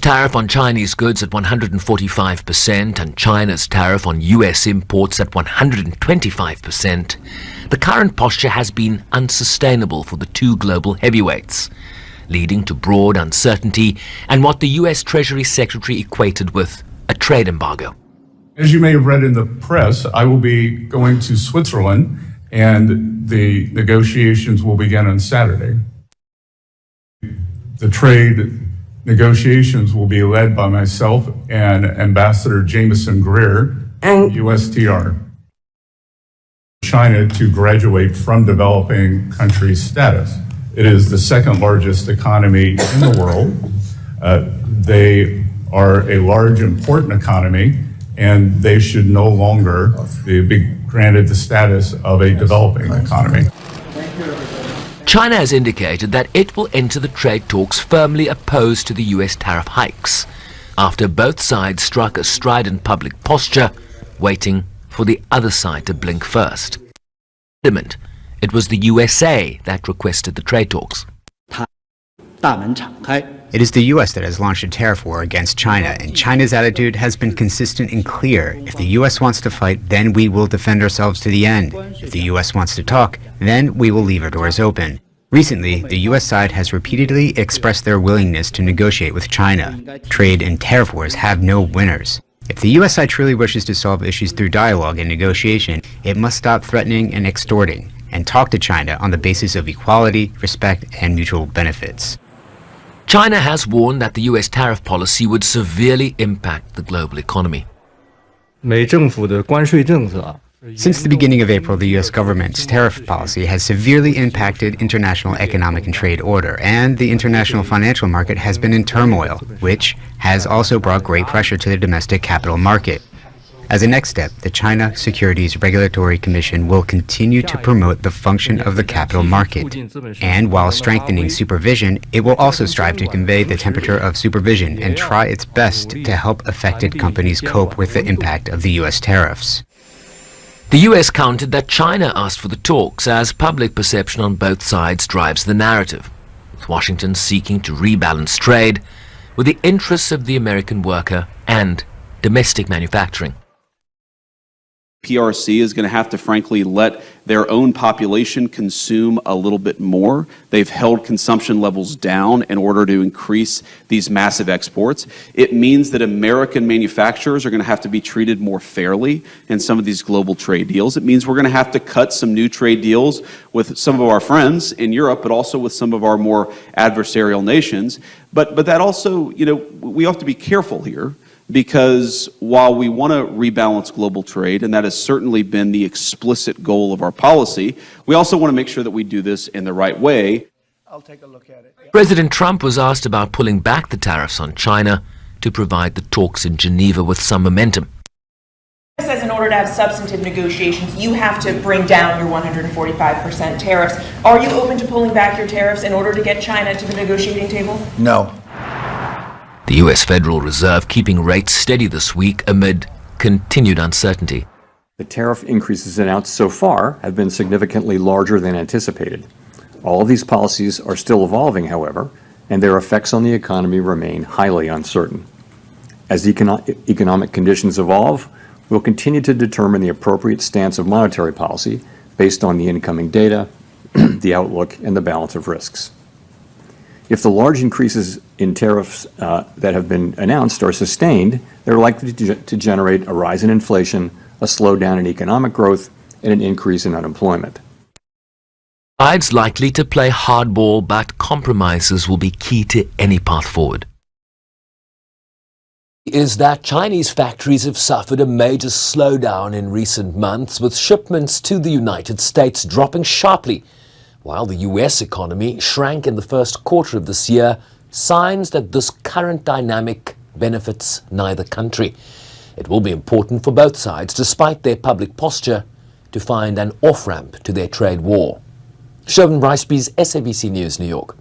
tariff on Chinese goods at 145% and China's tariff on US imports at 125%, the current posture has been unsustainable for the two global heavyweights, leading to broad uncertainty and what the US Treasury Secretary equated with a trade embargo. As you may have read in the press, I will be going to Switzerland and the negotiations will begin on Saturday. The trade negotiations will be led by myself and Ambassador Jameson Greer, USTR. China to graduate from developing country status. It is the second largest economy in the world. They are a large, important economy, and they should no longer be granted the status of a developing economy. China has indicated that it will enter the trade talks firmly opposed to the US tariff hikes, after both sides struck a strident public posture, waiting for the other side to blink first. It was the USA that requested the trade talks. It is the U.S. that has launched a tariff war against China, and China's attitude has been consistent and clear. If the U.S. wants to fight, then we will defend ourselves to the end. If the U.S. wants to talk, then we will leave our doors open. Recently, the U.S. side has repeatedly expressed their willingness to negotiate with China. Trade and tariff wars have no winners. If the U.S. side truly wishes to solve issues through dialogue and negotiation, it must stop threatening and extorting, and talk to China on the basis of equality, respect, and mutual benefits. China has warned that the US tariff policy would severely impact the global economy. Since the beginning of April, the U.S. government's tariff policy has severely impacted international economic and trade order, and the international financial market has been in turmoil, which has also brought great pressure to the domestic capital market. As a next step, the China Securities Regulatory Commission will continue to promote the function of the capital market. And while strengthening supervision, it will also strive to convey the temperature of supervision and try its best to help affected companies cope with the impact of the U.S. tariffs. The US countered that China asked for the talks as public perception on both sides drives the narrative, with Washington seeking to rebalance trade with the interests of the American worker and domestic manufacturing. PRC is going to have to, frankly, let their own population consume a little bit more. They've held consumption levels down in order to increase these massive exports. It means that American manufacturers are going to have to be treated more fairly in some of these global trade deals. It means we're going to have to cut some new trade deals with some of our friends in Europe, but also with some of our more adversarial nations. But that also, we have to be careful here, because while we want to rebalance global trade, and that has certainly been the explicit goal of our policy, we also want to make sure that we do this in the right way. I'll take a look at it. Yeah. President Trump was asked about pulling back the tariffs on China to provide the talks in Geneva with some momentum. It says in order to have substantive negotiations, you have to bring down your 145% tariffs. Are you open to pulling back your tariffs in order to get China to the negotiating table? No. The US Federal Reserve keeping rates steady this week amid continued uncertainty. The tariff increases announced so far have been significantly larger than anticipated. All of these policies are still evolving, however, and their effects on the economy remain highly uncertain. As economic conditions evolve, we'll continue to determine the appropriate stance of monetary policy based on the incoming data, the outlook, and the balance of risks. If the large increases in tariffs that have been announced are sustained, they're likely to generate a rise in inflation, a slowdown in economic growth, and an increase in unemployment. Sides likely to play hardball, but compromises will be key to any path forward. Is that Chinese factories have suffered a major slowdown in recent months, with shipments to the United States dropping sharply, while the US economy shrank in the first quarter of this year, signs that this current dynamic benefits neither country. It will be important for both sides, despite their public posture, to find an off-ramp to their trade war. Chauvin Briceby's SABC News, New York.